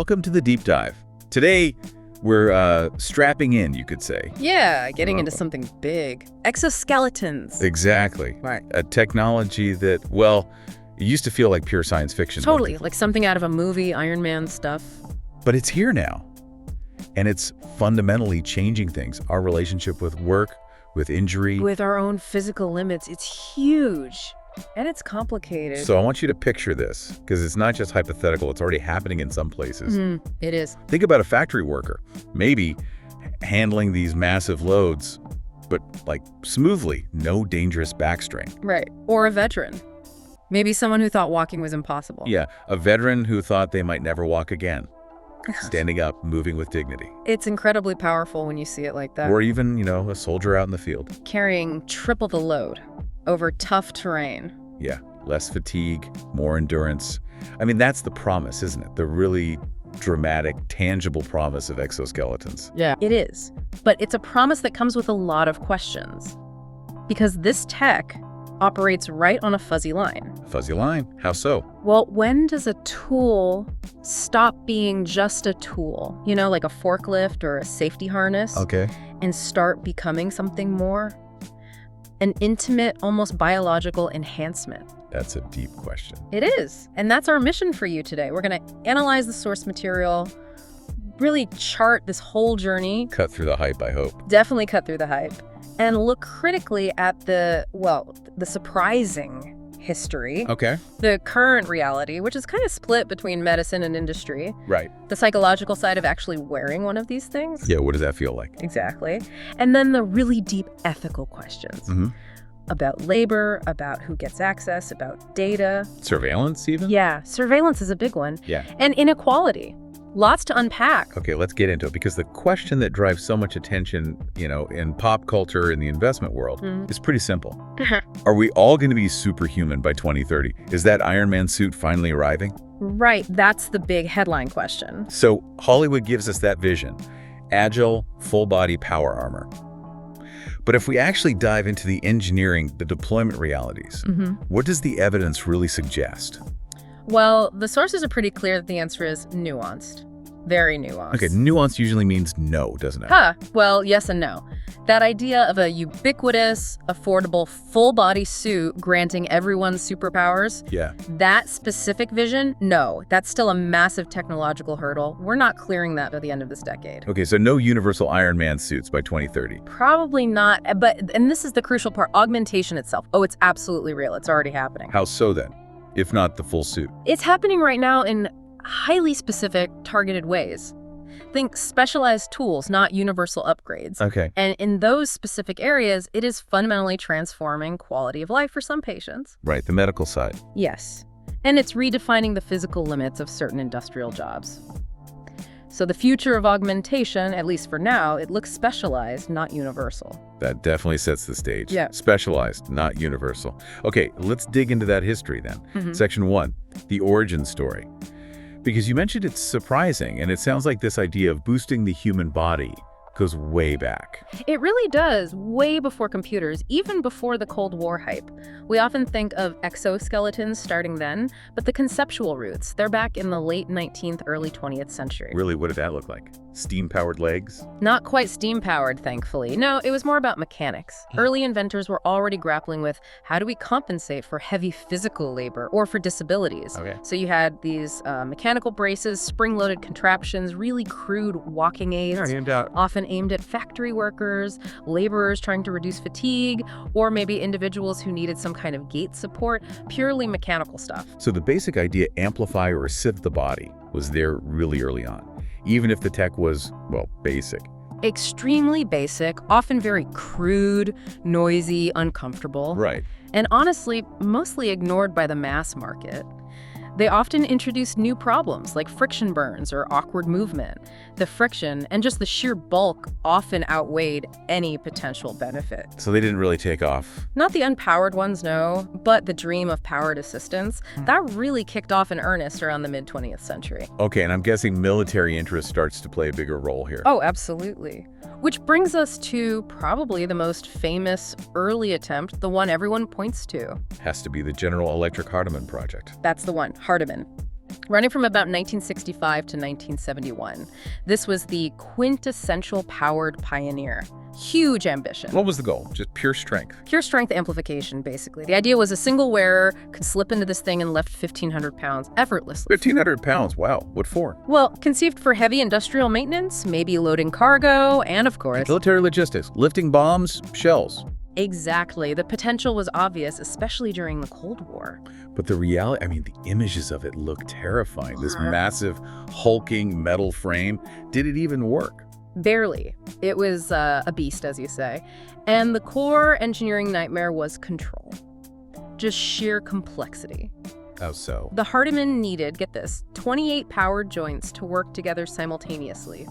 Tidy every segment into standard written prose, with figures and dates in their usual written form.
welcome to the deep dive. Today, we're strapping in, you could say. Yeah, getting into something big. Exoskeletons. Exactly. Right. A technology that, well, it used to feel like pure science fiction. Totally, like something out of a movie, Iron Man stuff. But it's here now. And it's fundamentally changing things. Our relationship with work, with injury. With our own physical limits, it's huge. And it's complicated. So I want you to picture this, because it's not just hypothetical, it's already happening in some places. It is. Think about a factory worker, maybe handling these massive loads, but like smoothly, no dangerous back strain. Right. Or a veteran. Maybe someone who thought walking was impossible. Yeah, a veteran who thought they might never walk again. Standing up, moving with dignity. It's incredibly powerful when you see it like that. Or even, a soldier out in the field. Carrying triple the load over tough terrain. Yeah, less fatigue, more endurance. I mean, that's the promise, isn't it? The really dramatic, tangible promise of exoskeletons. Yeah, it is. But it's a promise that comes with a lot of questions. Because this tech operates right on a fuzzy line. Fuzzy line? How so? Well, when does a tool stop being just a tool? Like a forklift or a safety harness. Okay. And start becoming something more? An intimate, almost biological enhancement. That's a deep question. It is. And that's our mission for you today. We're going to analyze the source material, really chart this whole journey. Cut through the hype, I hope. Definitely cut through the hype. And look critically at the surprising history. Okay. The current reality, which is kind of split between medicine and industry. Right. The psychological side of actually wearing one of these things. Yeah, what does that feel like? Exactly. And then the really deep ethical questions. About labor, about who gets access, about data. Surveillance, even? Yeah, surveillance is a big one. Yeah. And inequality. Lots to unpack. Okay, let's get into it, because the question that drives so much attention, in pop culture, in the investment world, is pretty simple. Are we all going to be superhuman by 2030? Is that Iron Man suit finally arriving? Right, that's the big headline question. So Hollywood gives us that vision. Agile, full-body power armor. But if we actually dive into the engineering, the deployment realities, what does the evidence really suggest? Well, the sources are pretty clear that the answer is nuanced. Very nuanced. Okay, nuance usually means no, doesn't it? Well, yes and no. That idea of a ubiquitous, affordable, full-body suit granting everyone superpowers, Yeah. that specific vision, no. That's still a massive technological hurdle. We're not clearing that by the end of this decade. Okay, so no universal Iron Man suits by 2030. Probably not, and this is the crucial part, augmentation itself. Oh, it's absolutely real. It's already happening. How so then, if not the full suit? It's happening right now in highly specific, targeted ways. Think specialized tools, not universal upgrades. Okay. And in those specific areas, it is fundamentally transforming quality of life for some patients. Right, the medical side. Yes. And it's redefining the physical limits of certain industrial jobs. So the future of augmentation, at least for now, it looks specialized, not universal. That definitely sets the stage. Yeah. Specialized, not universal. Okay, let's dig into that history then. Section 1, the origin story. Because you mentioned it's surprising, and it sounds like this idea of boosting the human body goes way back. It really does, way before computers, even before the Cold War hype. We often think of exoskeletons starting then, but the conceptual roots, they're back in the late 19th, early 20th century. Really, what did that look like? Steam-powered legs? Not quite steam-powered, thankfully. No, it was more about mechanics. Early inventors were already grappling with how do we compensate for heavy physical labor or for disabilities. Okay. So you had these mechanical braces, spring-loaded contraptions, really crude walking aids. Often aimed at factory workers, laborers trying to reduce fatigue, or maybe individuals who needed some kind of gait support, purely mechanical stuff. So the basic idea, amplify or assist the body, was there really early on, even if the tech was, well, basic. Extremely basic, often very crude, noisy, uncomfortable. Right. And honestly, mostly ignored by the mass market. They often introduced new problems like friction burns or awkward movement. The friction and just the sheer bulk often outweighed any potential benefit. So they didn't really take off. Not the unpowered ones, no, but the dream of powered assistance, that really kicked off in earnest around the mid-20th century. Okay, and I'm guessing military interest starts to play a bigger role here. Oh, absolutely. Which brings us to probably the most famous early attempt, the one everyone points to. Has to be the General Electric Hardeman project. That's the one, Hardeman. running from about 1965 to 1971. This was the quintessential powered pioneer. Huge ambition. What was the goal? Just pure strength? Pure strength amplification, basically. The idea was a single wearer could slip into this thing and lift 1,500 pounds effortlessly. 1,500 pounds? Wow. What for? Well, conceived for heavy industrial maintenance, maybe loading cargo, and of course... military logistics, lifting bombs, shells. Exactly. The potential was obvious, especially during the Cold War. But the reality, the images of it look terrifying. This massive, hulking metal frame. Did it even work? Barely. It was a beast, as you say. And the core engineering nightmare was control. Just sheer complexity. How so? The Hardiman needed, get this, 28 powered joints to work together simultaneously.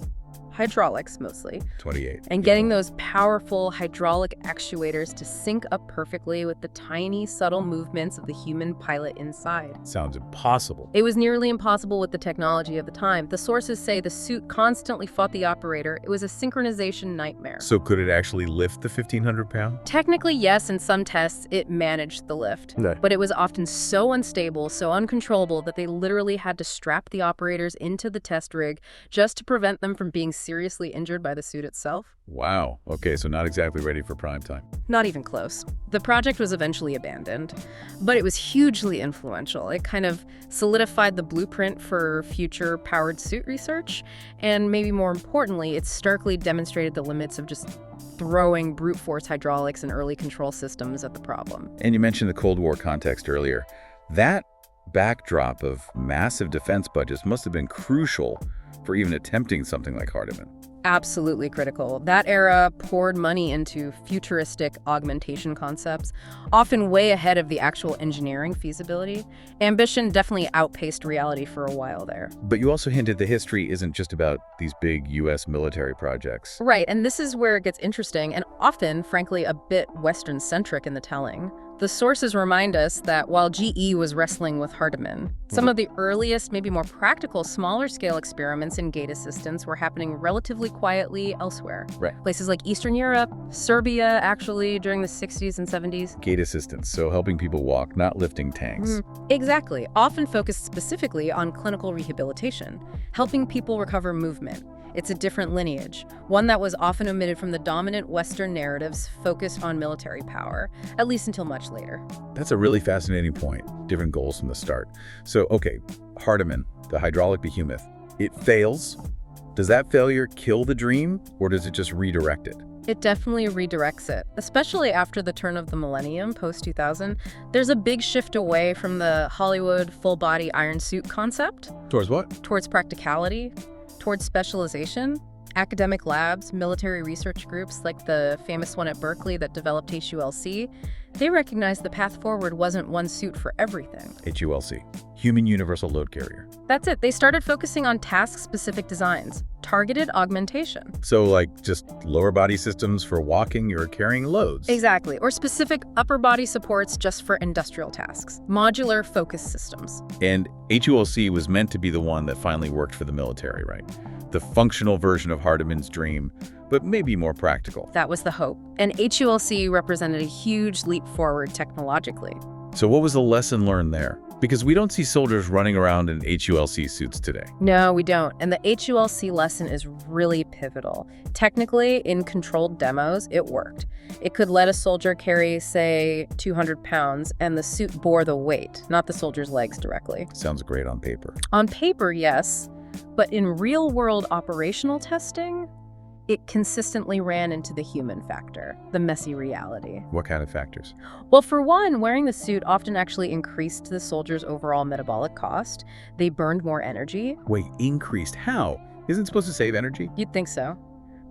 Hydraulics, mostly. 28. And getting those powerful hydraulic actuators to sync up perfectly with the tiny, subtle movements of the human pilot inside. Sounds impossible. It was nearly impossible with the technology of the time. The sources say the suit constantly fought the operator. It was a synchronization nightmare. So could it actually lift the 1,500 pound? Technically, yes. In some tests, it managed the lift. No. But it was often so unstable, so uncontrollable, that they literally had to strap the operators into the test rig just to prevent them from being seriously injured by the suit itself. Wow. Okay, so not exactly ready for prime time. Not even close. The project was eventually abandoned, but it was hugely influential. It kind of solidified the blueprint for future powered suit research, and maybe more importantly, it starkly demonstrated the limits of just throwing brute force hydraulics and early control systems at the problem. And you mentioned the Cold War context earlier. That backdrop of massive defense budgets must have been crucial for even attempting something like Hardiman. Absolutely critical. That era poured money into futuristic augmentation concepts, often way ahead of the actual engineering feasibility. Ambition definitely outpaced reality for a while there. But you also hinted the history isn't just about these big U.S. military projects. Right, and this is where it gets interesting and often, frankly, a bit Western-centric in the telling. The sources remind us that while GE was wrestling with Hardiman, some of the earliest, maybe more practical, smaller-scale experiments in gait assistance were happening relatively quietly elsewhere. Right. Places like Eastern Europe, Serbia, actually, during the 60s and 70s. Gait assistance, so helping people walk, not lifting tanks. Exactly. Often focused specifically on clinical rehabilitation, helping people recover movement. It's a different lineage, one that was often omitted from the dominant Western narratives focused on military power, at least until much later. That's a really fascinating point. Different goals from the start. So, okay, Hardiman, the hydraulic behemoth, it fails. Does that failure kill the dream, or does it just redirect it? It definitely redirects it, especially after the turn of the millennium, post-2000. There's a big shift away from the Hollywood full-body iron suit concept. Towards what? Towards practicality. Towards specialization. Academic labs, military research groups like the famous one at Berkeley that developed HULC, they recognized the path forward wasn't one suit for everything. HULC, Human Universal Load Carrier. That's it. They started focusing on task-specific designs, targeted augmentation. So like just lower body systems for walking or carrying loads. Exactly. Or specific upper body supports just for industrial tasks. Modular focus systems. And HULC was meant to be the one that finally worked for the military, right? The functional version of Hardiman's dream, but maybe more practical. That was the hope. And HULC represented a huge leap forward technologically. So what was the lesson learned there? Because we don't see soldiers running around in HULC suits today. No, we don't. And the HULC lesson is really pivotal. Technically, in controlled demos, it worked. It could let a soldier carry, say, 200 pounds, and the suit bore the weight, not the soldier's legs directly. Sounds great on paper. On paper, yes. But in real-world operational testing, it consistently ran into the human factor, the messy reality. What kind of factors? Well, for one, wearing the suit often actually increased the soldier's overall metabolic cost. They burned more energy. Wait, increased? How? Isn't it supposed to save energy? You'd think so.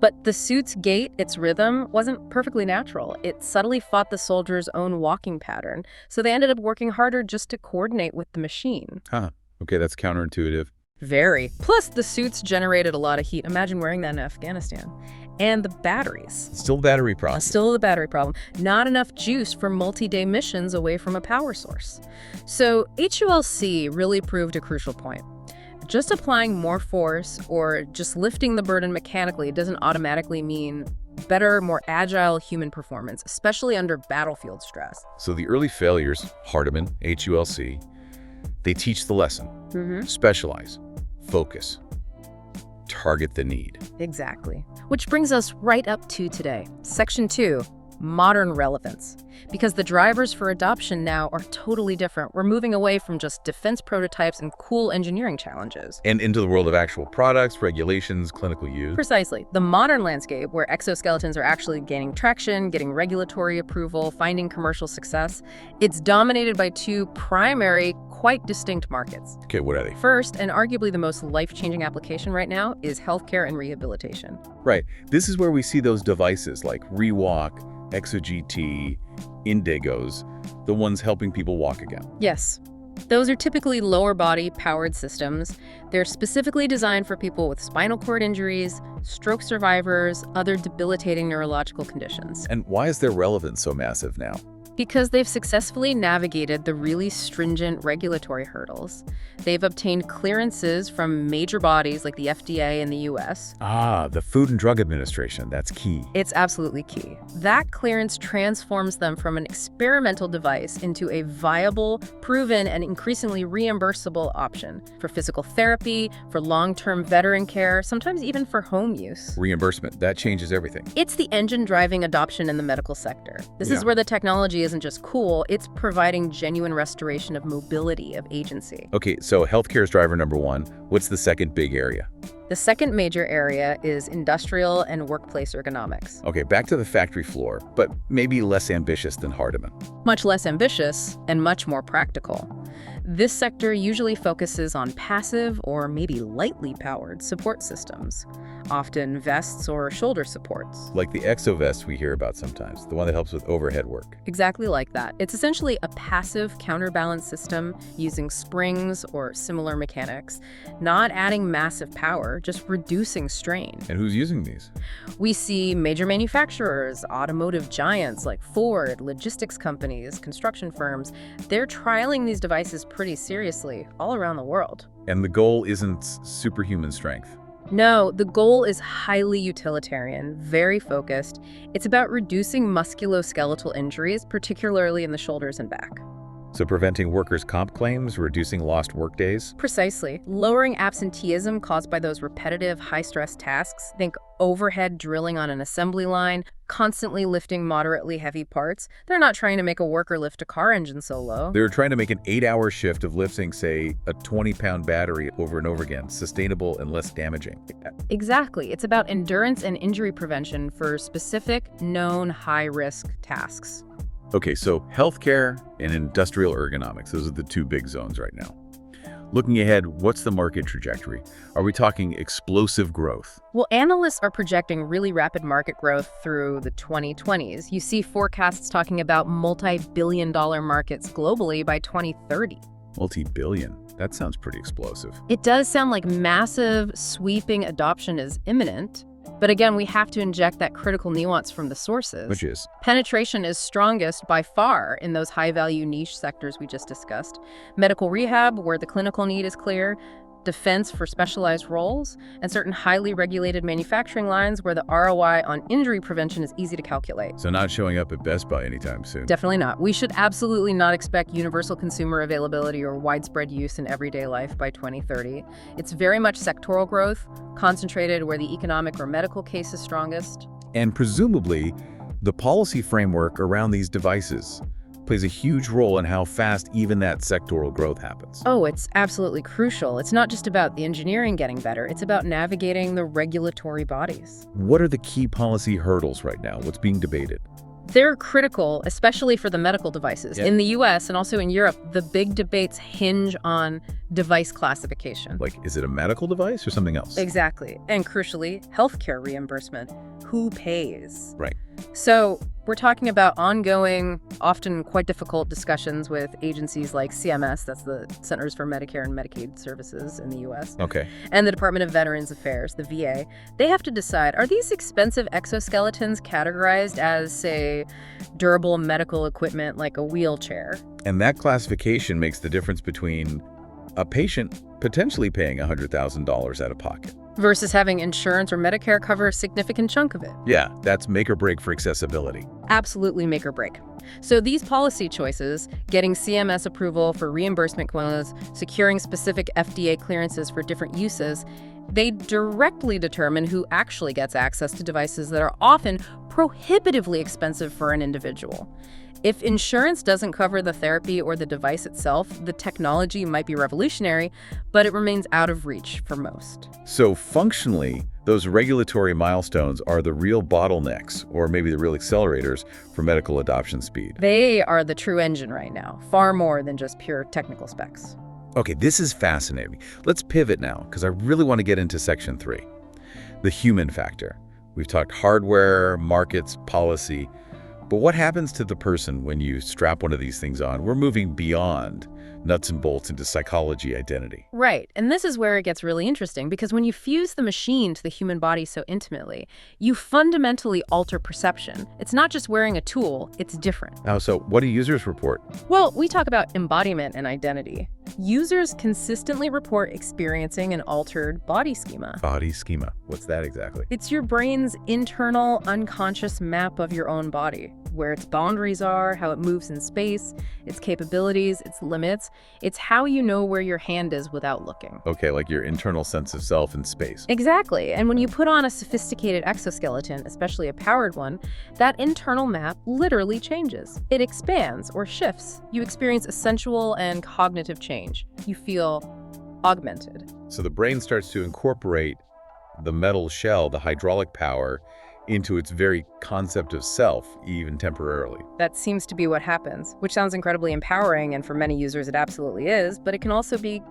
But the suit's gait, its rhythm, wasn't perfectly natural. It subtly fought the soldier's own walking pattern, so they ended up working harder just to coordinate with the machine. Huh. Okay, that's counterintuitive. Very. Plus, the suits generated a lot of heat. Imagine wearing that in Afghanistan. And the batteries. Still battery problem. Still the battery problem. Not enough juice for multi-day missions away from a power source. So HULC really proved a crucial point. Just applying more force or just lifting the burden mechanically doesn't automatically mean better, more agile human performance, especially under battlefield stress. So the early failures, Hardiman, HULC, They teach the lesson, specialize, focus, target the need. Exactly. Which brings us right up to today. Section 2, modern relevance. Because the drivers for adoption now are totally different. We're moving away from just defense prototypes and cool engineering challenges. And into the world of actual products, regulations, clinical use. Precisely. The modern landscape, where exoskeletons are actually gaining traction, getting regulatory approval, finding commercial success, it's dominated by two primary, quite distinct markets. Okay, what are they? First, and arguably the most life-changing application right now, is healthcare and rehabilitation. Right. This is where we see those devices like Rewalk, ExoGT, Indigos, the ones helping people walk again. Yes. Those are typically lower body powered systems. They're specifically designed for people with spinal cord injuries, stroke survivors, other debilitating neurological conditions. And why is their relevance so massive now? Because they've successfully navigated the really stringent regulatory hurdles. They've obtained clearances from major bodies like the FDA in the US. The Food and Drug Administration, that's key. It's absolutely key. That clearance transforms them from an experimental device into a viable, proven, and increasingly reimbursable option for physical therapy, for long-term veteran care, sometimes even for home use. Reimbursement, that changes everything. It's the engine driving adoption in the medical sector. This is where the technology isn't just cool, it's providing genuine restoration of mobility, of agency. Okay, so healthcare is driver number one. What's the second big area? The second major area is industrial and workplace ergonomics. Okay, back to the factory floor, but maybe less ambitious than Hardeman. Much less ambitious and much more practical. This sector usually focuses on passive or maybe lightly powered support systems, often vests or shoulder supports. Like the exovest we hear about sometimes, the one that helps with overhead work. Exactly like that. It's essentially a passive counterbalance system using springs or similar mechanics, not adding massive power, just reducing strain. And who's using these? We see major manufacturers, automotive giants like Ford, logistics companies, construction firms. They're trialing these devices pretty seriously all around the world. And the goal isn't superhuman strength. No, the goal is highly utilitarian, very focused. It's about reducing musculoskeletal injuries, particularly in the shoulders and back. So preventing workers' comp claims, reducing lost workdays? Precisely. Lowering absenteeism caused by those repetitive, high-stress tasks. Think overhead drilling on an assembly line, constantly lifting moderately heavy parts. They're not trying to make a worker lift a car engine solo. They're trying to make an 8-hour shift of lifting, say, a 20-pound battery over and over again, sustainable and less damaging. Exactly. It's about endurance and injury prevention for specific, known, high-risk tasks. Okay, so healthcare and industrial ergonomics, those are the two big zones right now. Looking ahead, what's the market trajectory? Are we talking explosive growth? Well, analysts are projecting really rapid market growth through the 2020s. You see forecasts talking about multi-billion-dollar markets globally by 2030. Multi-billion? That sounds pretty explosive. It does sound like massive, sweeping adoption is imminent. But again, we have to inject that critical nuance from the sources. Which is? Penetration is strongest by far in those high-value niche sectors we just discussed. Medical rehab, where the clinical need is clear, defense for specialized roles, and certain highly regulated manufacturing lines where the ROI on injury prevention is easy to calculate. So not showing up at Best Buy anytime soon. Definitely not. We should absolutely not expect universal consumer availability or widespread use in everyday life by 2030. It's very much sectoral growth, concentrated where the economic or medical case is strongest. And presumably, the policy framework around these devices plays a huge role in how fast even that sectoral growth happens. Oh, it's absolutely crucial. It's not just about the engineering getting better. It's about navigating the regulatory bodies. What are the key policy hurdles right now? What's being debated? They're critical, especially for the medical devices. Yep. In the US and also in Europe, the big debates hinge on device classification. Like, is it a medical device or something else? Exactly. And crucially, healthcare reimbursement. Who pays? Right. So we're talking about ongoing, often quite difficult discussions with agencies like CMS, that's the Centers for Medicare and Medicaid Services in the US. Okay. And the Department of Veterans Affairs, the VA. They have to decide, are these expensive exoskeletons categorized as, say, durable medical equipment like a wheelchair? And that classification makes the difference between a patient potentially paying $100,000 out of pocket versus having insurance or Medicare cover a significant chunk of it. Yeah, that's make or break for accessibility. Absolutely make or break. So these policy choices, getting CMS approval for reimbursement clauses, securing specific FDA clearances for different uses, they directly determine who actually gets access to devices that are often prohibitively expensive for an individual. If insurance doesn't cover the therapy or the device itself, the technology might be revolutionary, but it remains out of reach for most. So functionally, those regulatory milestones are the real bottlenecks, or maybe the real accelerators for medical adoption speed. They are the true engine right now, far more than just pure technical specs. Okay, this is fascinating. Let's pivot now, because I really want to get into Section 3. The human factor. We've talked hardware, markets, policy. But what happens to the person when you strap one of these things on? We're moving beyond nuts and bolts into psychology identity. Right. And this is where it gets really interesting, because when you fuse the machine to the human body so intimately, you fundamentally alter perception. It's not just wearing a tool, it's different. Now, so what do users report? Well, we talk about embodiment and identity. Users consistently report experiencing an altered body schema. Body schema. What's that exactly? It's your brain's internal, unconscious map of your own body, where its boundaries are, how it moves in space, its capabilities, its limits. It's how you know where your hand is without looking. Okay, like your internal sense of self in space. Exactly. And when you put on a sophisticated exoskeleton, especially a powered one, that internal map literally changes. It expands or shifts. You experience a sensual and cognitive change. You feel augmented. So the brain starts to incorporate the metal shell, the hydraulic power, into its very concept of self, even temporarily. That seems to be what happens, which sounds incredibly empowering, and for many users it absolutely is, but it can also be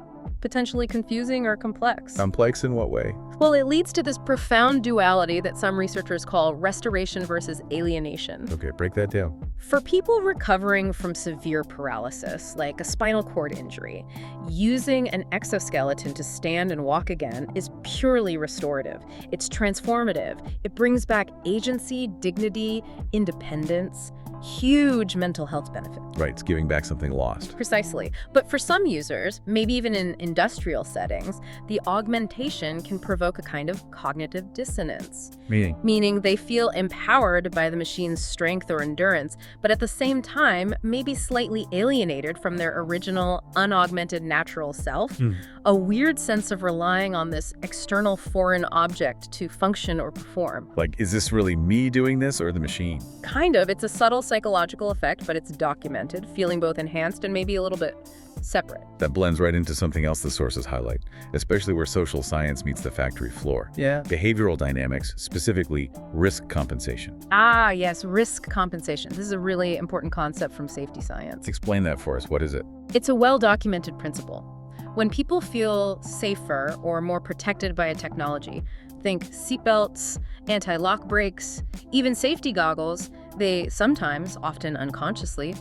potentially confusing or complex. Complex in what way? Well, it leads to this profound duality that some researchers call restoration versus alienation. Okay, break that down. For people recovering from severe paralysis, like a spinal cord injury, using an exoskeleton to stand and walk again is purely restorative. It's transformative. It brings back agency, dignity, independence. Huge mental health benefit. Right, it's giving back something lost. Precisely. But for some users, maybe even in industrial settings, the augmentation can provoke a kind of cognitive dissonance. Meaning they feel empowered by the machine's strength or endurance, but at the same time, maybe slightly alienated from their original, unaugmented natural self. A weird sense of relying on this external foreign object to function or perform. Like, is this really me doing this or the machine? Kind of. It's a subtle psychological effect, but it's documented, feeling both enhanced and maybe a little bit separate. That blends right into something else the sources highlight, especially where social science meets the factory floor. Yeah. Behavioral dynamics, specifically risk compensation. Ah, yes, risk compensation. This is a really important concept from safety science. Explain that for us. What is it? It's a well-documented principle. When people feel safer or more protected by a technology, think seatbelts, anti-lock brakes, even safety goggles, they sometimes, often unconsciously,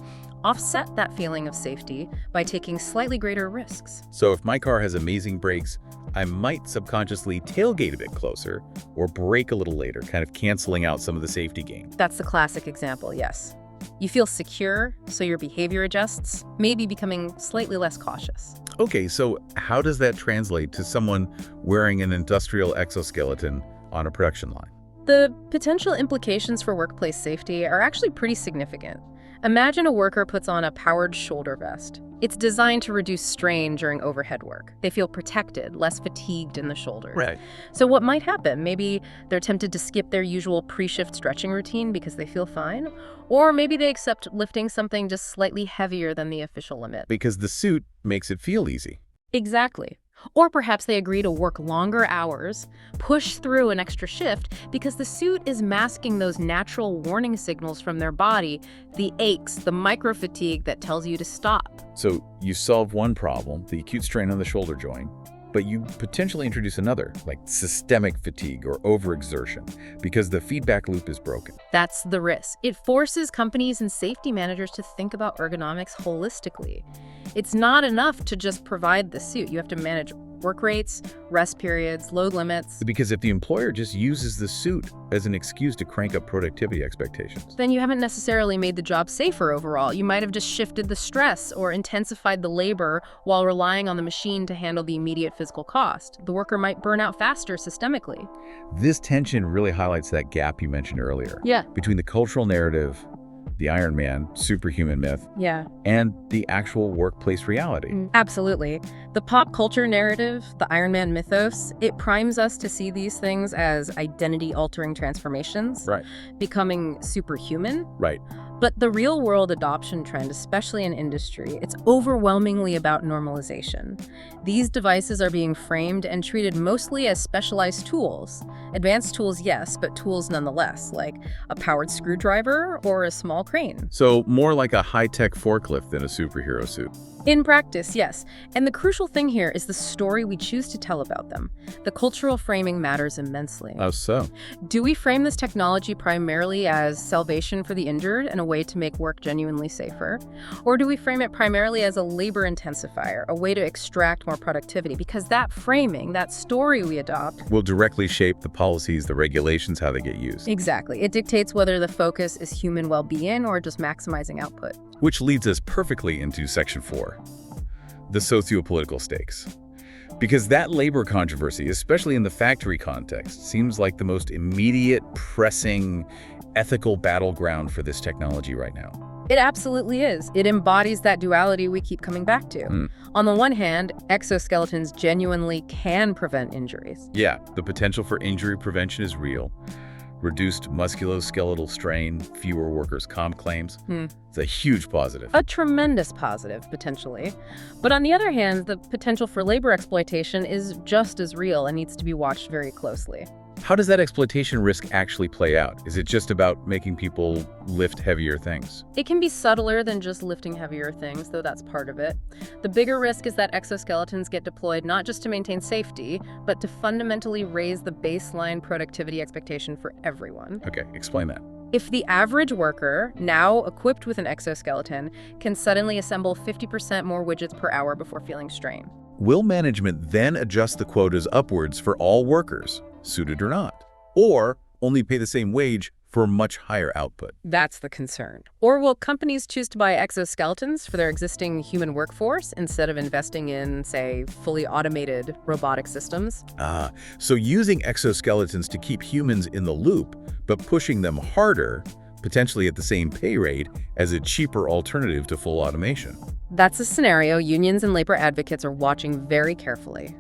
offset that feeling of safety by taking slightly greater risks. So if my car has amazing brakes, I might subconsciously tailgate a bit closer or brake a little later, kind of canceling out some of the safety gain. That's the classic example, yes. You feel secure, so your behavior adjusts, maybe becoming slightly less cautious. Okay, so how does that translate to someone wearing an industrial exoskeleton on a production line? The potential implications for workplace safety are actually pretty significant. Imagine a worker puts on a powered shoulder vest. It's designed to reduce strain during overhead work. They feel protected, less fatigued in the shoulders. Right. So what might happen? Maybe they're tempted to skip their usual pre-shift stretching routine because they feel fine. Or maybe they accept lifting something just slightly heavier than the official limit. Because the suit makes it feel easy. Exactly. Or perhaps they agree to work longer hours, push through an extra shift because the suit is masking those natural warning signals from their body, the aches, the micro-fatigue that tells you to stop. So you solve one problem, the acute strain on the shoulder joint, but you potentially introduce another, like systemic fatigue or overexertion, because the feedback loop is broken. That's the risk. It forces companies and safety managers to think about ergonomics holistically. It's not enough to just provide the suit. You have to manage Work rates, rest periods, load limits. Because if the employer just uses the suit as an excuse to crank up productivity expectations, Then you haven't necessarily made the job safer overall. You might have just shifted the stress or intensified the labor while relying on the machine to handle the immediate physical cost. The worker might burn out faster systemically. this tension really highlights that gap you mentioned earlier. Yeah. Between the cultural narrative, the Iron Man, superhuman myth, Yeah. and the actual workplace reality. Absolutely. The pop culture narrative, the Iron Man mythos, it primes us to see these things as identity-altering transformations, Right. becoming superhuman. Right. But the real-world adoption trend, especially in industry, it's overwhelmingly about normalization. These devices are being framed and treated mostly as specialized tools. Advanced tools, yes, but tools nonetheless, like a powered screwdriver or a small crane. So more like a high-tech forklift than a superhero suit. In practice, yes. And the crucial thing here is the story we choose to tell about them. The cultural framing matters immensely. How so? Do we frame this technology primarily as salvation for the injured and a way to make work genuinely safer? Or do we frame it primarily as a labor intensifier, a way to extract more productivity? Because that framing, that story we adopt, Will directly shape the policies, the regulations, how they get used. exactly. It dictates whether the focus is human well-being or just maximizing output. Which leads us perfectly into Section 4, the socio-political stakes. Because that labor controversy, especially in the factory context, seems like the most immediate, pressing, ethical battleground for this technology right now. It absolutely is. It embodies that duality we keep coming back to. On the one hand, exoskeletons genuinely can prevent injuries. Yeah, the potential for injury prevention is real. Reduced musculoskeletal strain, fewer workers' comp claims. It's a huge positive. A tremendous positive, potentially. But on the other hand, the potential for labor exploitation is just as real and needs to be watched very closely. How does that exploitation risk actually play out? Is it just about making people lift heavier things? It can be subtler than just lifting heavier things, though that's part of it. The bigger risk is that exoskeletons get deployed not just to maintain safety, but to fundamentally raise the baseline productivity expectation for everyone. Okay, explain that. If the average worker, now equipped with an exoskeleton, can suddenly assemble 50% more widgets per hour before feeling strain. Will management then adjust the quotas upwards for all workers, suited or not? Or only pay the same wage for much higher output? That's the concern. Or will companies choose to buy exoskeletons for their existing human workforce instead of investing in, say, fully automated robotic systems? So using exoskeletons to keep humans in the loop, but pushing them harder, potentially at the same pay rate, as a cheaper alternative to full automation. That's a scenario unions and labor advocates are watching very carefully.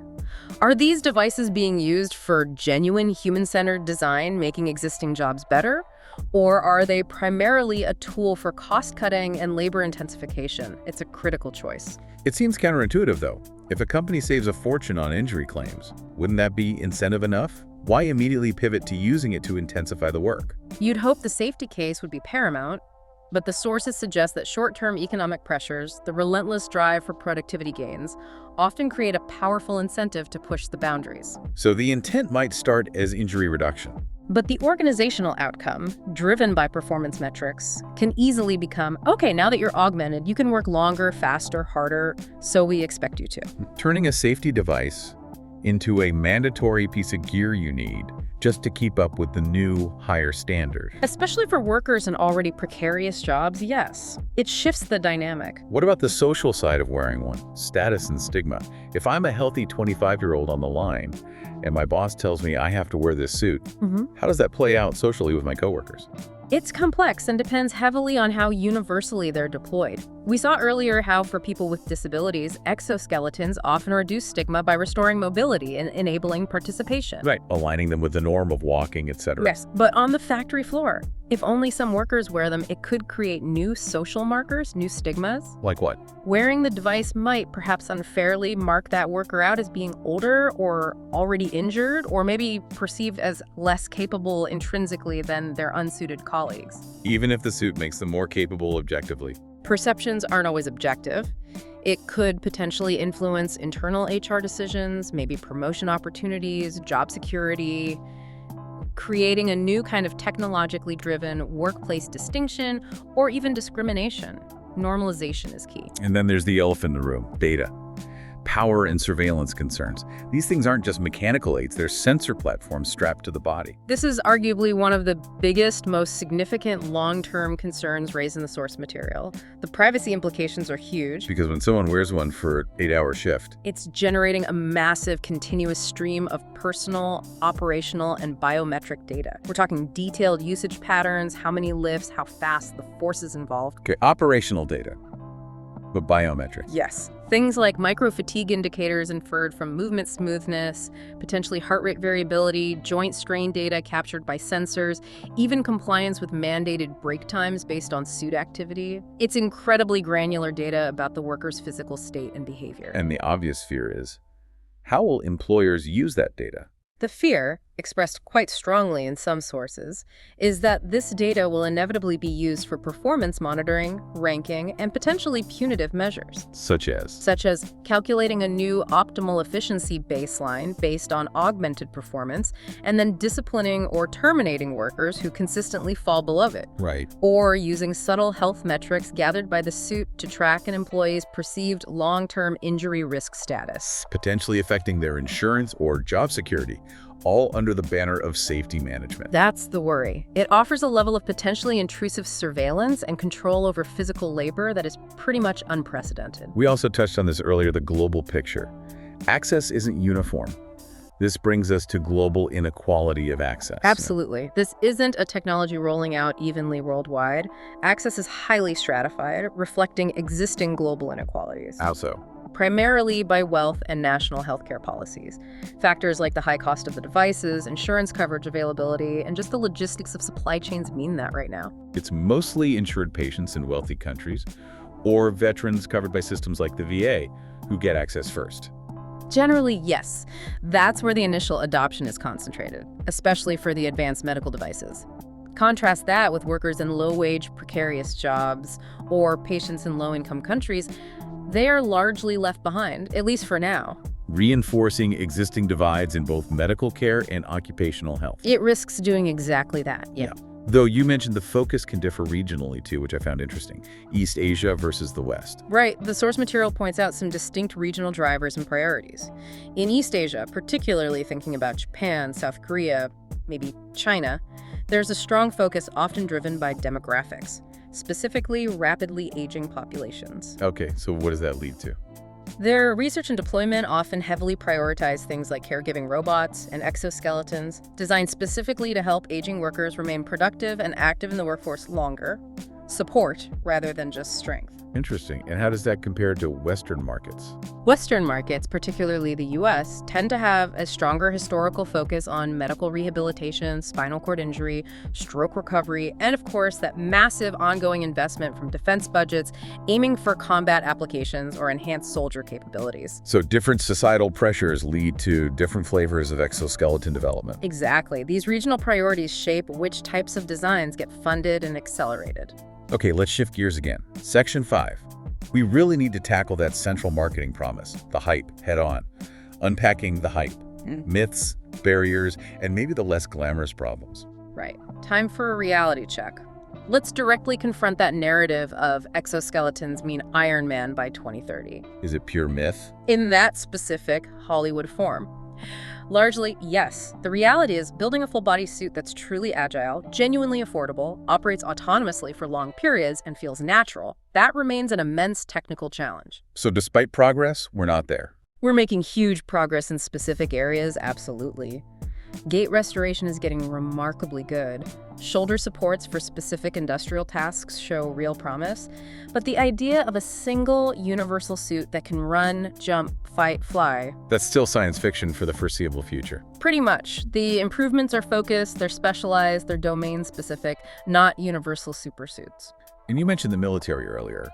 Are these devices being used for genuine human-centered design, making existing jobs better? Or are they primarily a tool for cost-cutting and labor intensification? It's a critical choice. It seems counterintuitive, though. If a company saves a fortune on injury claims, wouldn't that be incentive enough? Why immediately pivot to using it to intensify the work? You'd hope the safety case would be paramount, but the sources suggest that short-term economic pressures, the relentless drive for productivity gains, often create a powerful incentive to push the boundaries. So the intent might start as injury reduction. But the organizational outcome, driven by performance metrics, can easily become, okay, now that you're augmented, you can work longer, faster, harder, so we expect you to. Turning a safety device into a mandatory piece of gear you need just to keep up with the new, higher standard. Especially for workers in already precarious jobs, yes. It shifts the dynamic. What about the social side of wearing one? Status and stigma. If I'm a healthy 25-year-old on the line and my boss tells me I have to wear this suit, how does that play out socially with my coworkers? It's complex and depends heavily on how universally they're deployed. We saw earlier how for people with disabilities, exoskeletons often reduce stigma by restoring mobility and enabling participation. Right, aligning them with the norm of walking, etc. Yes, but on the factory floor, if only some workers wear them, it could create new social markers, new stigmas. Like what? Wearing the device might perhaps unfairly mark that worker out as being older or already injured, or maybe perceived as less capable intrinsically than their unsuited colleagues. Even if the suit makes them more capable objectively. Perceptions aren't always objective. It could potentially influence internal HR decisions, maybe promotion opportunities, job security, creating a new kind of technologically driven workplace distinction or even discrimination. Normalization is key. And then there's the elephant in the room, data. power and surveillance concerns. These things aren't just mechanical aids, they're sensor platforms strapped to the body. This is arguably one of the biggest, most significant long-term concerns raised in the source material. The privacy implications are huge. Because when someone wears one for an 8-hour shift, It's generating a massive continuous stream of personal, operational, and biometric data. We're talking detailed usage patterns, how many lifts, how fast, the forces involved. okay, operational data, but biometrics. Yes. Things like micro-fatigue indicators inferred from movement smoothness, potentially heart rate variability, joint strain data captured by sensors, even compliance with mandated break times based on suit activity. It's incredibly granular data about the worker's physical state and behavior. And the obvious fear is, how will employers use that data? The fear, expressed quite strongly in some sources, is that this data will inevitably be used for performance monitoring, ranking, and potentially punitive measures, Such as calculating a new optimal efficiency baseline based on augmented performance, and then disciplining or terminating workers who consistently fall below it, Right. or using subtle health metrics gathered by the suit to track an employee's perceived long-term injury risk status. Potentially affecting their insurance or job security, all under the banner of safety management. That's the worry. It offers a level of potentially intrusive surveillance and control over physical labor that is pretty much unprecedented. We also touched on this earlier, the global picture. Access isn't uniform. This brings us to global inequality of access. Absolutely. This isn't a technology rolling out evenly worldwide. Access is highly stratified, reflecting existing global inequalities. How so? Primarily by wealth and national healthcare policies. Factors like the high cost of the devices, insurance coverage availability, and just the logistics of supply chains mean that right now. It's mostly insured patients in wealthy countries or veterans covered by systems like the VA who get access first. Generally, yes. That's where the initial adoption is concentrated, especially for the advanced medical devices. Contrast that with workers in low-wage, precarious jobs or patients in low-income countries. They are largely left behind, at least for now. Reinforcing existing divides in both medical care and occupational health. It risks doing exactly that, yeah. Though you mentioned the focus can differ regionally too, which I found interesting. East Asia versus the West. Right, the source material points out some distinct regional drivers and priorities. In East Asia, particularly thinking about Japan, South Korea, maybe China, there's a strong focus often driven by demographics, specifically rapidly aging populations. Okay, so what does that lead to? Their research and deployment often heavily prioritize things like caregiving robots and exoskeletons, designed specifically to help aging workers remain productive and active in the workforce longer. Support rather than just strength. Interesting. And how does that compare to Western markets? Western markets, particularly the US, tend to have a stronger historical focus on medical rehabilitation, spinal cord injury, stroke recovery, and of course that massive ongoing investment from defense budgets aiming for combat applications or enhanced soldier capabilities. So different societal pressures lead to different flavors of exoskeleton development. Exactly. These regional priorities shape which types of designs get funded and accelerated. Okay, let's shift gears again. Section 5. We really need to tackle that central marketing promise, the hype, head on. Unpacking the hype, myths, barriers, and maybe the less glamorous problems. Right. Time for a reality check. Let's directly confront that narrative of exoskeletons mean Iron Man by 2030. Is it pure myth? In that specific Hollywood form. Largely, yes. The reality is building a full-body suit that's truly agile, genuinely affordable, operates autonomously for long periods, and feels natural, that remains an immense technical challenge. So despite progress, we're not there. We're making huge progress in specific areas, absolutely. Gait restoration is getting remarkably good. Shoulder supports for specific industrial tasks show real promise. But the idea of a single universal suit that can run, jump, fight, fly. That's still science fiction for the foreseeable future. Pretty much. The improvements are focused, they're specialized, they're domain-specific, not universal supersuits. And you mentioned the military earlier.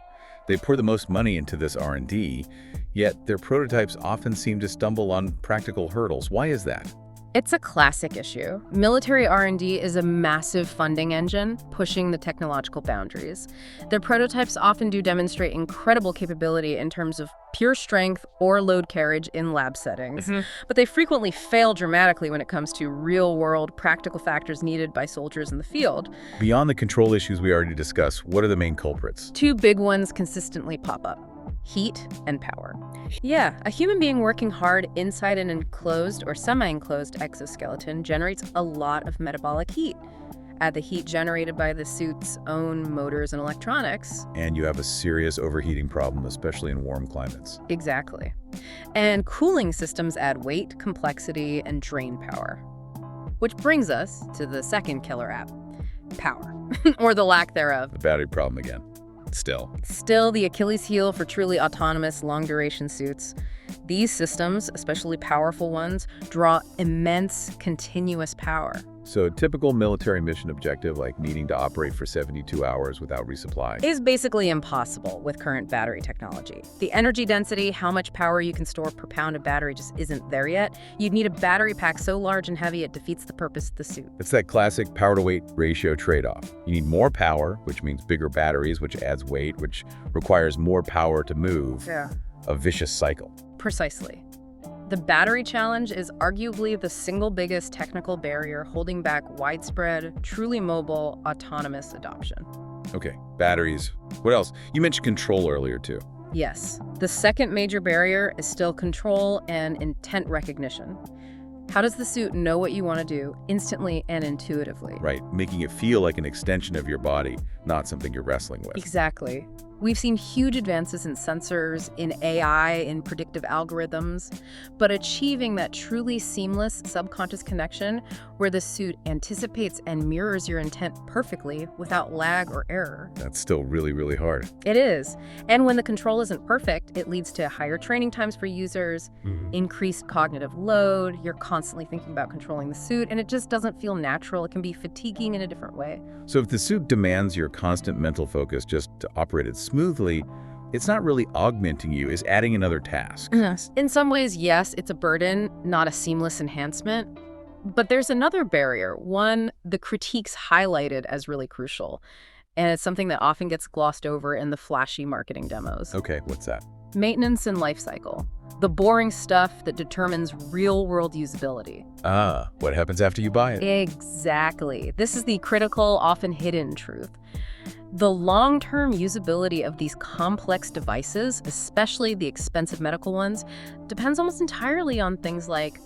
They pour the most money into this R&D, yet their prototypes often seem to stumble on practical hurdles. Why is that? It's a classic issue. Military R&D is a massive funding engine, pushing the technological boundaries. Their prototypes often do demonstrate incredible capability in terms of pure strength or load carriage in lab settings. But they frequently fail dramatically when it comes to real-world practical factors needed by soldiers in the field. Beyond the control issues we already discussed, what are the main culprits? Two big ones consistently pop up. heat and power. Yeah, a human being working hard inside an enclosed or semi-enclosed exoskeleton generates a lot of metabolic heat. Add the heat generated by the suit's own motors and electronics. And you have a serious overheating problem, especially in warm climates. Exactly. And cooling systems add weight, complexity, and drain power. Which brings us to the second killer app, power, or the lack thereof. The battery problem again. Still the Achilles heel for truly autonomous, long-duration suits. These systems, especially powerful ones, draw immense, continuous power. So a typical military mission objective, like needing to operate for 72 hours without resupply, is basically impossible with current battery technology. The energy density, how much power you can store per pound of battery, just isn't there yet. You'd need a battery pack so large and heavy it defeats the purpose of the suit. It's that classic power-to-weight ratio trade-off. You need more power, which means bigger batteries, which adds weight, which requires more power to move. Yeah. A vicious cycle. Precisely. The battery challenge is arguably the single biggest technical barrier holding back widespread, truly mobile, autonomous adoption. Okay, batteries. What else? You mentioned control earlier, too. Yes. The second major barrier is still control and intent recognition. How does the suit know what you want to do instantly and intuitively? Right, making it feel like an extension of your body, not something you're wrestling with. Exactly. We've seen huge advances in sensors, in AI, in predictive algorithms, but achieving that truly seamless subconscious connection where the suit anticipates and mirrors your intent perfectly without lag or error. That's still really, really hard. It is. And when the control isn't perfect, it leads to higher training times for users, increased cognitive load, you're constantly thinking about controlling the suit, and it just doesn't feel natural. It can be fatiguing in a different way. So if the suit demands your constant mental focus just to operate it smoothly, it's not really augmenting you, it's adding another task. Yes. In some ways, yes, it's a burden, not a seamless enhancement. But there's another barrier, one the critiques highlighted as really crucial. And it's something that often gets glossed over in the flashy marketing demos. Okay, what's that? Maintenance and life cycle. The boring stuff that determines real-world usability. What happens after you buy it? Exactly. This is the critical, often hidden truth. The long-term usability of these complex devices, especially the expensive medical ones, depends almost entirely on things like,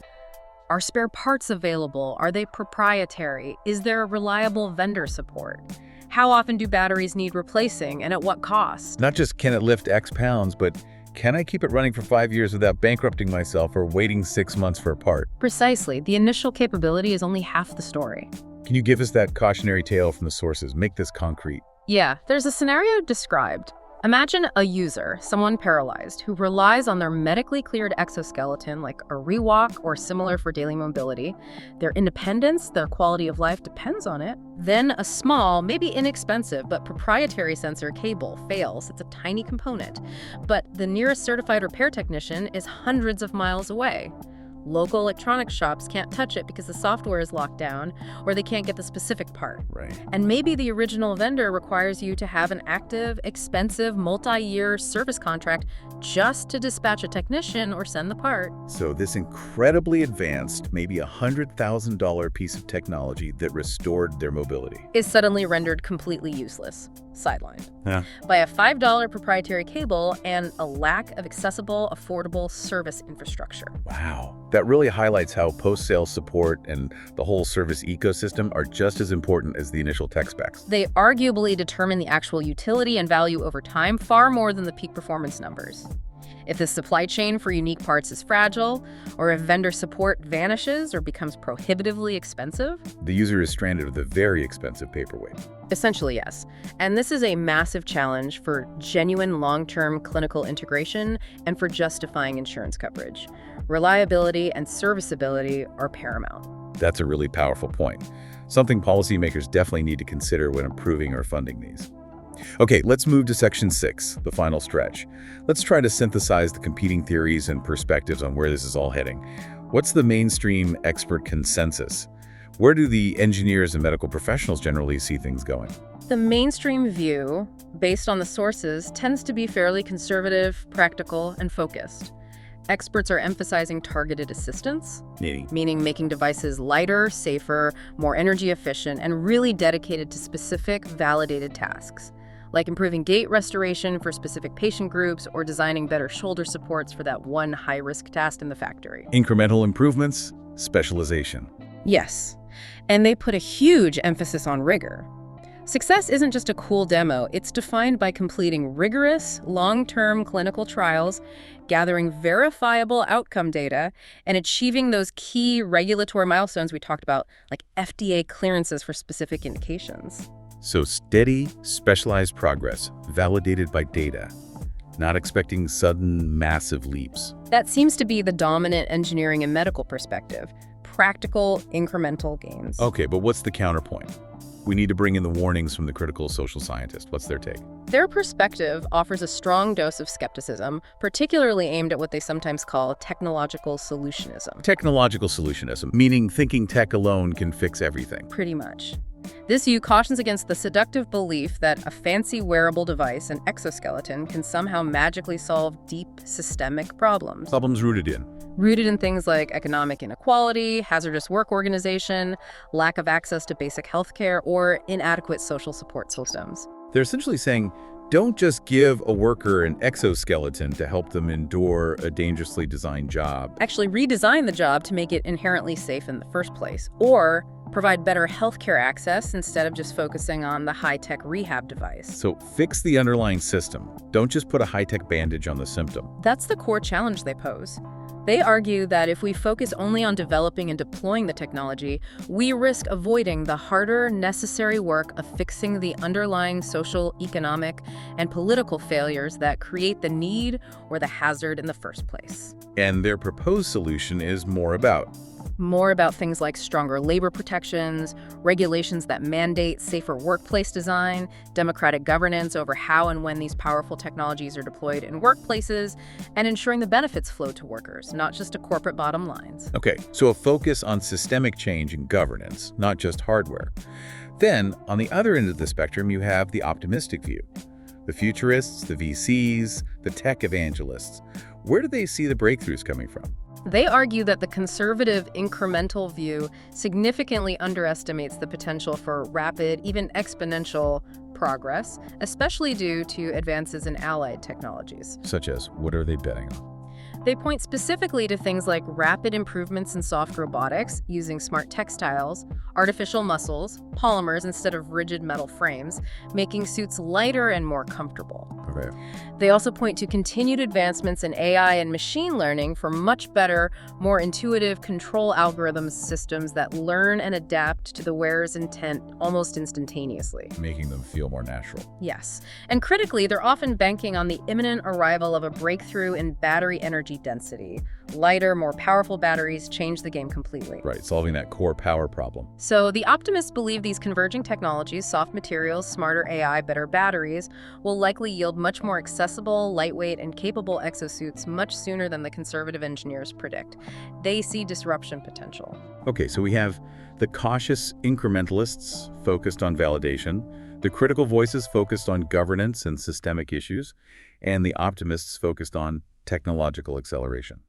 are spare parts available? Are they proprietary? Is there a reliable vendor support? How often do batteries need replacing, and at what cost? Not just can it lift X pounds, but can I keep it running for 5 years without bankrupting myself or waiting 6 months for a part? Precisely. The initial capability is only half the story. Can you give us that cautionary tale from the sources? Make this concrete. Yeah, there's a scenario described. Imagine a user, someone paralyzed, who relies on their medically cleared exoskeleton like a rewalk or similar for daily mobility. Their independence, their quality of life depends on it. Then a small, maybe inexpensive, but proprietary sensor cable fails. It's a tiny component. But the nearest certified repair technician is hundreds of miles away. Local electronics shops can't touch it because the software is locked down or they can't get the specific part. Right. And maybe the original vendor requires you to have an active, expensive, multi-year service contract just to dispatch a technician or send the part. So this incredibly advanced, maybe $100,000 piece of technology that restored their mobility is suddenly rendered completely useless, sidelined, Yeah. by a $5 proprietary cable and a lack of accessible, affordable service infrastructure. Wow. That really highlights how post-sale support and the whole service ecosystem are just as important as the initial tech specs. They arguably determine the actual utility and value over time far more than the peak performance numbers. If the supply chain for unique parts is fragile, or if vendor support vanishes or becomes prohibitively expensive, The user is stranded with a very expensive paperweight. essentially yes. And this is a massive challenge for genuine long-term clinical integration and for justifying insurance coverage. Reliability and serviceability are paramount. That's a really powerful point. Something policymakers definitely need to consider when approving or funding these. Okay, let's move to Section 6, the final stretch. Let's try to synthesize the competing theories and perspectives on where this is all heading. What's the mainstream expert consensus? Where do the engineers and medical professionals generally see things going? The mainstream view, based on the sources, tends to be fairly conservative, practical, and focused. Experts are emphasizing targeted assistance, meaning making devices lighter, safer, more energy efficient, and really dedicated to specific, validated tasks. like improving gait restoration for specific patient groups or designing better shoulder supports for that one high-risk task in the factory. Incremental improvements, specialization. Yes, and they put a huge emphasis on rigor. Success isn't just a cool demo, it's defined by completing rigorous, long-term clinical trials, gathering verifiable outcome data, and achieving those key regulatory milestones we talked about, like FDA clearances for specific indications. So steady, specialized progress, validated by data, not expecting sudden, massive leaps. That seems to be the dominant engineering and medical perspective. Practical, incremental gains. Okay, but what's the counterpoint? We need to bring in the warnings from the critical social scientist. What's their take? Their perspective offers a strong dose of skepticism, particularly aimed at what they sometimes call technological solutionism. Technological solutionism, meaning thinking tech alone can fix everything. Pretty much. This view cautions against the seductive belief that a fancy wearable device, an exoskeleton, can somehow magically solve deep systemic problems. Problems rooted in things like economic inequality, hazardous work organization, lack of access to basic healthcare, or inadequate social support systems. They're essentially saying, don't just give a worker an exoskeleton to help them endure a dangerously designed job. Actually redesign the job to make it inherently safe in the first place, or provide better healthcare access instead of just focusing on the high-tech rehab device. So fix the underlying system. Don't just put a high-tech bandage on the symptom. That's the core challenge they pose. They argue that if we focus only on developing and deploying the technology, we risk avoiding the harder, necessary work of fixing the underlying social, economic, and political failures that create the need or the hazard in the first place. And their proposed solution is more about things like stronger labor protections, regulations that mandate safer workplace design, democratic governance over how and when these powerful technologies are deployed in workplaces, and ensuring the benefits flow to workers, not just to corporate bottom lines. Okay, so a focus on systemic change and governance, not just hardware. Then, on the other end of the spectrum, you have the optimistic view. The futurists, the VCs, the tech evangelists. Where do they see the breakthroughs coming from? They argue that the conservative incremental view significantly underestimates the potential for rapid, even exponential progress, especially due to advances in allied technologies. Such as, what are they betting on? They point specifically to things like rapid improvements in soft robotics using smart textiles, artificial muscles, polymers instead of rigid metal frames, making suits lighter and more comfortable. Okay. They also point to continued advancements in AI and machine learning for much better, more intuitive control algorithms systems that learn and adapt to the wearer's intent almost instantaneously. Making them feel more natural. Yes. And critically, they're often banking on the imminent arrival of a breakthrough in battery energy density. Lighter, more powerful batteries change the game completely. Right, solving that core power problem. So the optimists believe these converging technologies, soft materials, smarter AI, better batteries, will likely yield much more accessible, lightweight, and capable exosuits much sooner than the conservative engineers predict. They see disruption potential. Okay, so we have the cautious incrementalists focused on validation, the critical voices focused on governance and systemic issues, and the optimists focused on technological acceleration.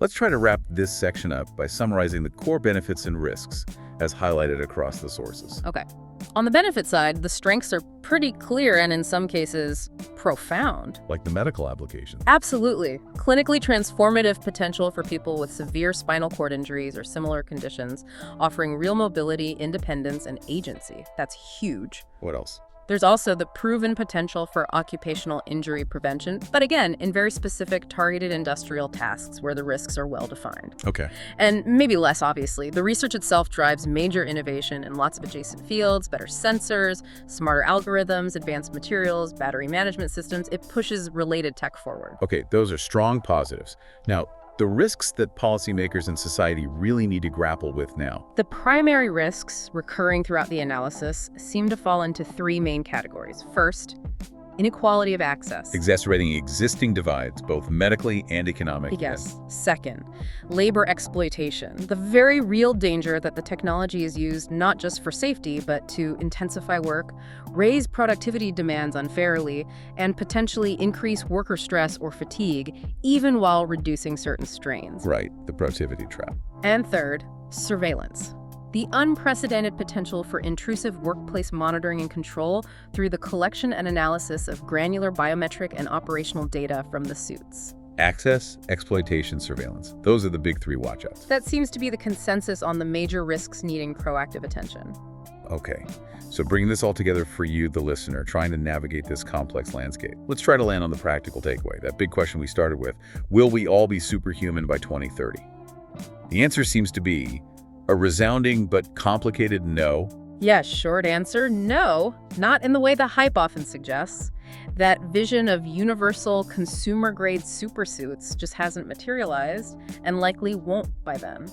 Let's try to wrap this section up by summarizing the core benefits and risks as highlighted across the sources. Okay. On the benefit side, the strengths are pretty clear and in some cases profound. Like the medical applications. Absolutely. Clinically transformative potential for people with severe spinal cord injuries or similar conditions, offering real mobility, independence, and agency. That's huge. What else? There's also the proven potential for occupational injury prevention, but again, in very specific targeted industrial tasks where the risks are well defined. Okay. And maybe less obviously, the research itself drives major innovation in lots of adjacent fields, better sensors, smarter algorithms, advanced materials, battery management systems. It pushes related tech forward. Okay, those are strong positives. Now, the risks that policymakers and society really need to grapple with now. The primary risks recurring throughout the analysis seem to fall into three main categories. First, inequality of access. Exacerbating existing divides, both medically and economically. Yes. Second, labor exploitation. The very real danger that the technology is used not just for safety, but to intensify work, raise productivity demands unfairly, and potentially increase worker stress or fatigue, even while reducing certain strains. Right, the productivity trap. And third, surveillance. The unprecedented potential for intrusive workplace monitoring and control through the collection and analysis of granular biometric and operational data from the suits. Access, exploitation, surveillance. Those are the big three watchouts. That seems to be the consensus on the major risks needing proactive attention. Okay, so bringing this all together for you, the listener, trying to navigate this complex landscape. Let's try to land on the practical takeaway, that big question we started with. Will we all be superhuman by 2030? The answer seems to be a resounding but complicated no. Yes, short answer, no. Not in the way the hype often suggests. That vision of universal consumer-grade supersuits just hasn't materialized and likely won't by then.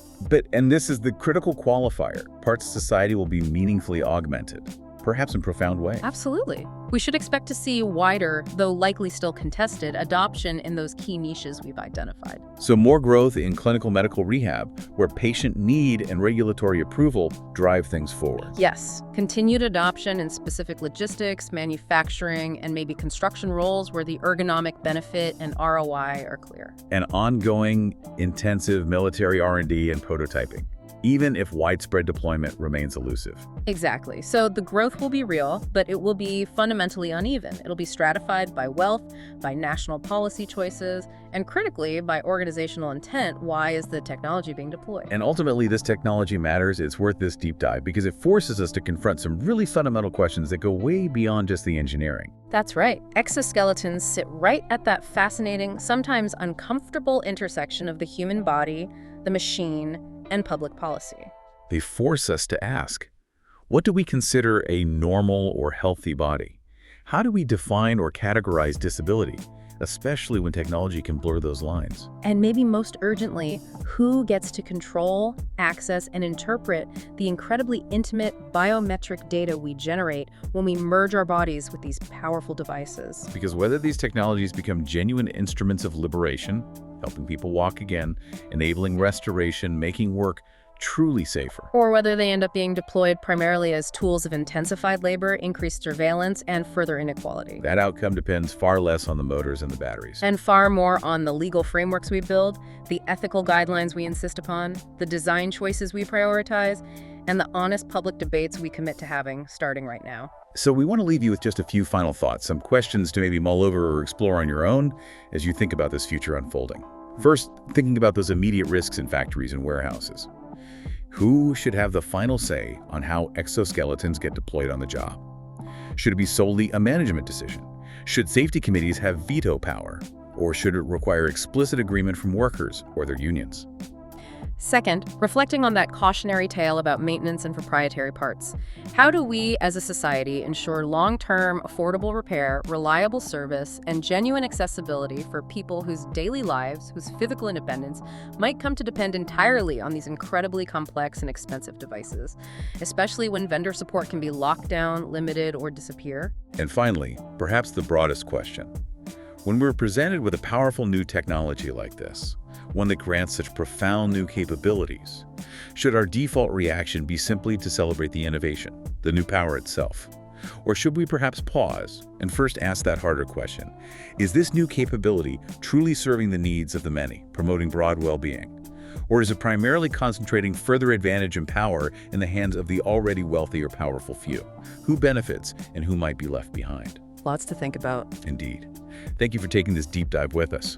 And this is the critical qualifier. Parts of society will be meaningfully augmented, perhaps in profound way. Absolutely. We should expect to see wider, though likely still contested, adoption in those key niches we've identified. So more growth in clinical medical rehab, where patient need and regulatory approval drive things forward. Yes, continued adoption in specific logistics, manufacturing, and maybe construction roles where the ergonomic benefit and ROI are clear. And ongoing, intensive military R&D and prototyping, even if widespread deployment remains elusive. Exactly. So the growth will be real, but it will be fundamentally uneven. It'll be stratified by wealth, by national policy choices, and critically, by organizational intent. Why is the technology being deployed? And ultimately, this technology matters. It's worth this deep dive because it forces us to confront some really fundamental questions that go way beyond just the engineering. That's right. Exoskeletons sit right at that fascinating, sometimes uncomfortable intersection of the human body, the machine, and public policy. They force us to ask, what do we consider a normal or healthy body? How do we define or categorize disability, especially when technology can blur those lines? And maybe most urgently, who gets to control, access, and interpret the incredibly intimate biometric data we generate when we merge our bodies with these powerful devices? Because whether these technologies become genuine instruments of liberation, helping people walk again, enabling restoration, making work truly safer, or whether they end up being deployed primarily as tools of intensified labor, increased surveillance, and further inequality. that outcome depends far less on the motors and the batteries. And far more on the legal frameworks we build, the ethical guidelines we insist upon, the design choices we prioritize, and the honest public debates we commit to having starting right now. So we want to leave you with just a few final thoughts, some questions to maybe mull over or explore on your own as you think about this future unfolding. First, thinking about those immediate risks in factories and warehouses. Who should have the final say on how exoskeletons get deployed on the job? Should it be solely a management decision? Should safety committees have veto power? Or should it require explicit agreement from workers or their unions? Second, reflecting on that cautionary tale about maintenance and proprietary parts. How do we, as a society, ensure long-term, affordable repair, reliable service, and genuine accessibility for people whose daily lives, whose physical independence, might come to depend entirely on these incredibly complex and expensive devices, especially when vendor support can be locked down, limited, or disappear? And finally, perhaps the broadest question. When we're presented with a powerful new technology like this, one that grants such profound new capabilities, should our default reaction be simply to celebrate the innovation, the new power itself? Or should we perhaps pause and first ask that harder question? Is this new capability truly serving the needs of the many, promoting broad well-being? Or is it primarily concentrating further advantage and power in the hands of the already wealthy or powerful few? Who benefits and who might be left behind? Lots to think about. Indeed. Thank you for taking this deep dive with us.